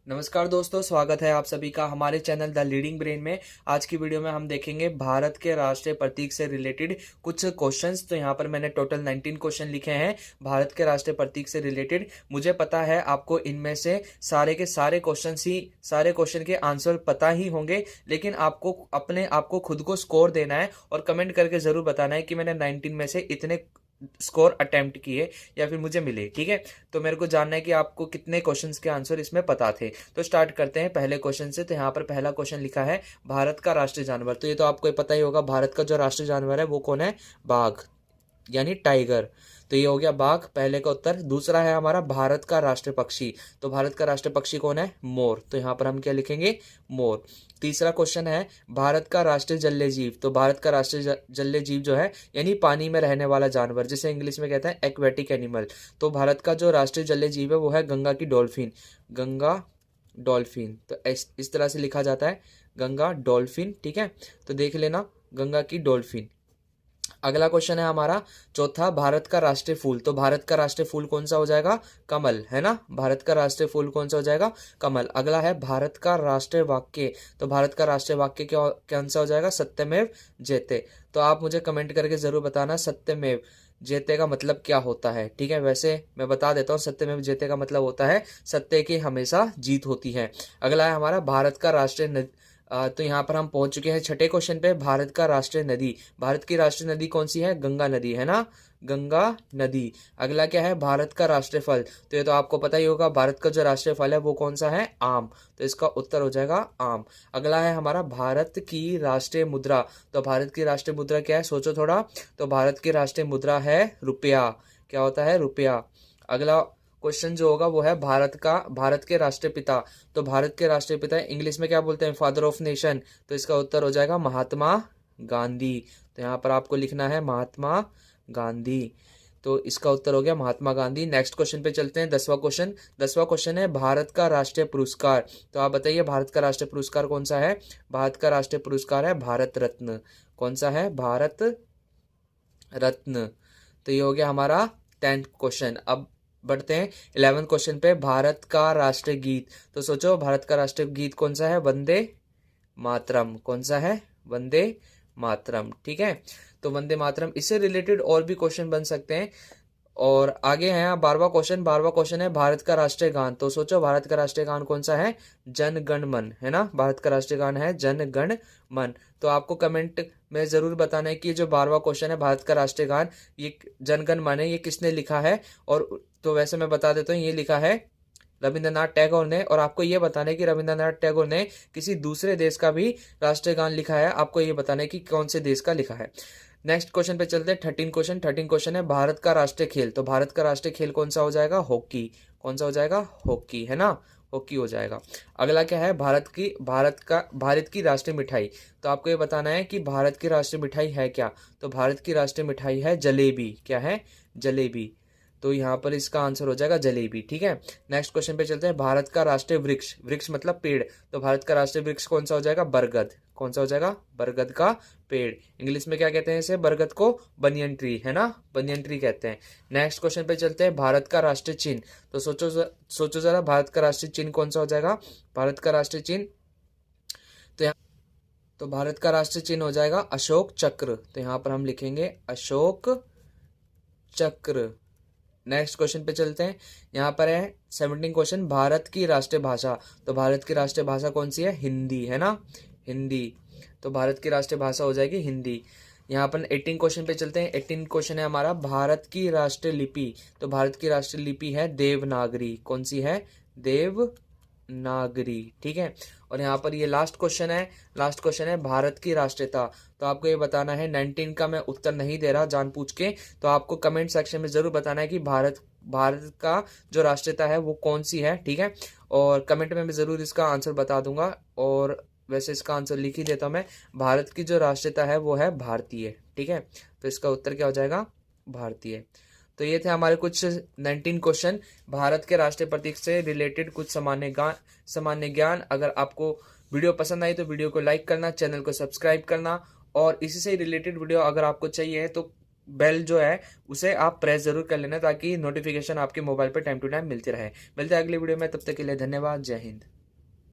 नमस्कार दोस्तों, स्वागत है आप सभी का हमारे चैनल द लीडिंग ब्रेन में। आज की वीडियो में हम देखेंगे भारत के राष्ट्रीय प्रतीक से रिलेटेड कुछ क्वेश्चंस। तो यहाँ पर मैंने टोटल 19 क्वेश्चन लिखे हैं भारत के राष्ट्रीय प्रतीक से रिलेटेड। मुझे पता है आपको इनमें से सारे के सारे क्वेश्चन के आंसर पता ही होंगे, लेकिन आपको अपने आप को खुद को स्कोर देना है और कमेंट करके जरूर बताना है कि मैंने 19 में से इतने स्कोर अटेम्प्ट किए या फिर मुझे मिले। ठीक है, तो मेरे को जानना है कि आपको कितने क्वेश्चंस के आंसर इसमें पता थे। तो स्टार्ट करते हैं पहले क्वेश्चन से। तो यहाँ पर पहला क्वेश्चन लिखा है भारत का राष्ट्रीय जानवर। तो ये तो आपको पता ही होगा, भारत का जो राष्ट्रीय जानवर है वो कौन है? बाघ, यानी टाइगर। तो ये हो गया बाघ, पहले का उत्तर। दूसरा है हमारा भारत का राष्ट्रीय पक्षी। तो भारत का राष्ट्रीय पक्षी कौन है? मोर। तो यहाँ पर हम क्या लिखेंगे? मोर। तीसरा क्वेश्चन है भारत का राष्ट्रीय जलीय जीव। तो भारत का राष्ट्रीय जलीय जीव जो है यानी पानी में रहने वाला जानवर, जिसे इंग्लिश में कहते हैं एक्वेटिक एनिमल। तो भारत का जो राष्ट्रीय जलीय जीव है वो है गंगा की डॉल्फिन। गंगा डॉल्फिन। तो इस तरह से लिखा जाता है, गंगा डॉल्फिन। ठीक है, तो देख लेना, गंगा की डॉल्फिन। अगला क्वेश्चन है हमारा चौथा, भारत का राष्ट्रीय फूल। तो भारत का राष्ट्रीय फूल कौन सा हो जाएगा? कमल, है ना। भारत का राष्ट्रीय फूल कौन सा हो जाएगा? कमल। अगला है भारत का राष्ट्रीय वाक्य। तो भारत का राष्ट्रीय वाक्य कौन सा हो जाएगा? सत्यमेव जयते। तो आप मुझे कमेंट करके जरूर बताना सत्यमेव जयते का मतलब क्या होता है। ठीक है, वैसे मैं बता देता हूँ, सत्यमेव जयते का मतलब होता है सत्य की हमेशा जीत होती है। अगला है हमारा भारत का राष्ट्रीय तो यहाँ पर हम पहुंच चुके हैं छठे क्वेश्चन पे, भारत का राष्ट्रीय नदी। भारत की राष्ट्रीय नदी कौन सी है? गंगा नदी, है ना, गंगा नदी। अगला क्या है? भारत का राष्ट्रीय फल। तो ये तो आपको पता ही होगा, भारत का जो राष्ट्रीय फल है वो कौन सा है? आम। तो इसका उत्तर हो जाएगा आम। अगला है हमारा भारत की राष्ट्रीय मुद्रा। तो भारत की राष्ट्रीय मुद्रा क्या है? सोचो थोड़ा। तो भारत की राष्ट्रीय मुद्रा है रुपया। क्या होता है? रुपया। अगला क्वेश्चन जो होगा वो है भारत के राष्ट्रीय पिता। तो भारत के राष्ट्रीय पिता इंग्लिश में क्या बोलते हैं? Father of nation. तो इसका उत्तर हो जाएगा महात्मा गांधी। तो यहाँ पर आपको लिखना है महात्मा गांधी। तो इसका उत्तर हो गया महात्मा गांधी। नेक्स्ट क्वेश्चन पे चलते हैं, 10वां क्वेश्चन। 10वां क्वेश्चन है भारत का राष्ट्रीय पुरस्कार। तो आप बताइए भारत का राष्ट्रीय पुरस्कार कौन सा है? भारत का राष्ट्रीय पुरस्कार है भारत रत्न। कौन सा है? भारत रत्न। तो ये हो गया हमारा 10th क्वेश्चन। अब बढ़ते हैं 11th क्वेश्चन पे, भारत का राष्ट्रीय गीत। तो सोचो भारत का राष्ट्रीय गीत कौन सा है? वंदे मातरम। कौन सा है? वंदे मातरम। ठीक है, तो वंदे मातरम। इससे रिलेटेड और भी क्वेश्चन बन सकते हैं। और आगे है 12वां क्वेश्चन। 12वां क्वेश्चन है भारत का राष्ट्रीय गान। तो सोचो भारत का राष्ट्रीय गान कौन सा है? जन गण मन, है ना। भारत का राष्ट्रीय गान है जन गण मन। तो आपको कमेंट में जरूर बताना है कि जो 12वां क्वेश्चन है भारत का राष्ट्रीय गान, ये जन गण मन है, ये किसने लिखा है? और तो वैसे मैं बता देता हूँ, ये लिखा है रविंद्रनाथ टैगोर ने। और आपको ये बताना है कि रविंद्रनाथ टैगोर ने किसी दूसरे देश का भी राष्ट्रीय गान लिखा है। आपको ये बताना है कि कौन से देश का लिखा है। नेक्स्ट क्वेश्चन पे चलते हैं, 13 क्वेश्चन। 13 क्वेश्चन है भारत का राष्ट्रीय खेल। तो भारत का राष्ट्रीय खेल कौन सा हो जाएगा? हॉकी। कौन सा हो जाएगा? हॉकी, है ना, हॉकी हो जाएगा। अगला क्या है? भारत की राष्ट्रीय मिठाई। तो आपको ये बताना है कि भारत की राष्ट्रीय मिठाई है क्या? तो भारत की राष्ट्रीय मिठाई है जलेबी। क्या है? जलेबी। तो यहाँ पर इसका आंसर हो जाएगा जलेबी। ठीक है, नेक्स्ट क्वेश्चन पे चलते हैं, भारत का राष्ट्रीय वृक्ष। वृक्ष मतलब पेड़। तो भारत का राष्ट्रीय वृक्ष कौन सा हो जाएगा? बरगद। कौन सा हो जाएगा? बरगद का पेड़। इंग्लिश में क्या कहते हैं इसे? बरगद को बनियन ट्री, है ना, बनियन ट्री कहते हैं। नेक्स्ट क्वेश्चन पे चलते हैं, भारत का राष्ट्रीय चिन्ह। तो सोचो जरा, भारत का राष्ट्रीय चिन्ह कौन सा हो जाएगा? भारत का राष्ट्रीय चिन्ह, तो भारत का राष्ट्रीय चिन्ह हो जाएगा अशोक चक्र। तो यहाँ पर हम लिखेंगे अशोक चक्र। नेक्स्ट क्वेश्चन पे चलते हैं, यहाँ पर है 17 क्वेश्चन, भारत की राष्ट्रीय भाषा। तो भारत की राष्ट्रीय भाषा कौन सी है? हिंदी, है ना, हिंदी। तो भारत की राष्ट्रीय भाषा हो जाएगी हिंदी। यहाँ पर 18 क्वेश्चन पे चलते हैं। 18 क्वेश्चन है हमारा, भारत की राष्ट्रीय लिपि। तो भारत की राष्ट्रीय लिपि है देवनागरी। कौन सी है? देवनागरी। ठीक है, और यहाँ पर ये लास्ट क्वेश्चन है। लास्ट क्वेश्चन है भारत की राष्ट्रीयता। तो आपको ये बताना है, 19 का मैं उत्तर नहीं दे रहा जानबूझ के, तो आपको कमेंट सेक्शन में जरूर बताना है कि भारत का जो राष्ट्रीयता है वो कौन सी है। ठीक है, और कमेंट में मैं जरूर इसका आंसर बता दूंगा। और वैसे इसका आंसर लिख ही देता हूं मैं, भारत की जो राष्ट्रीयता है वो है भारतीय। ठीक है, तो इसका उत्तर क्या हो जाएगा? भारतीय। तो ये थे हमारे कुछ 19 क्वेश्चन भारत के राष्ट्रीय प्रतीक से रिलेटेड, कुछ सामान्य ज्ञान। अगर आपको वीडियो पसंद आई तो वीडियो को लाइक करना, चैनल को सब्सक्राइब करना, और इसी से रिलेटेड वीडियो अगर आपको चाहिए तो बेल जो है उसे आप प्रेस जरूर कर लेना, ताकि नोटिफिकेशन आपके मोबाइल पर टाइम टू टाइम मिलती रहे। मिलते हैं अगली वीडियो में, तब तक के लिए धन्यवाद। जय हिंद।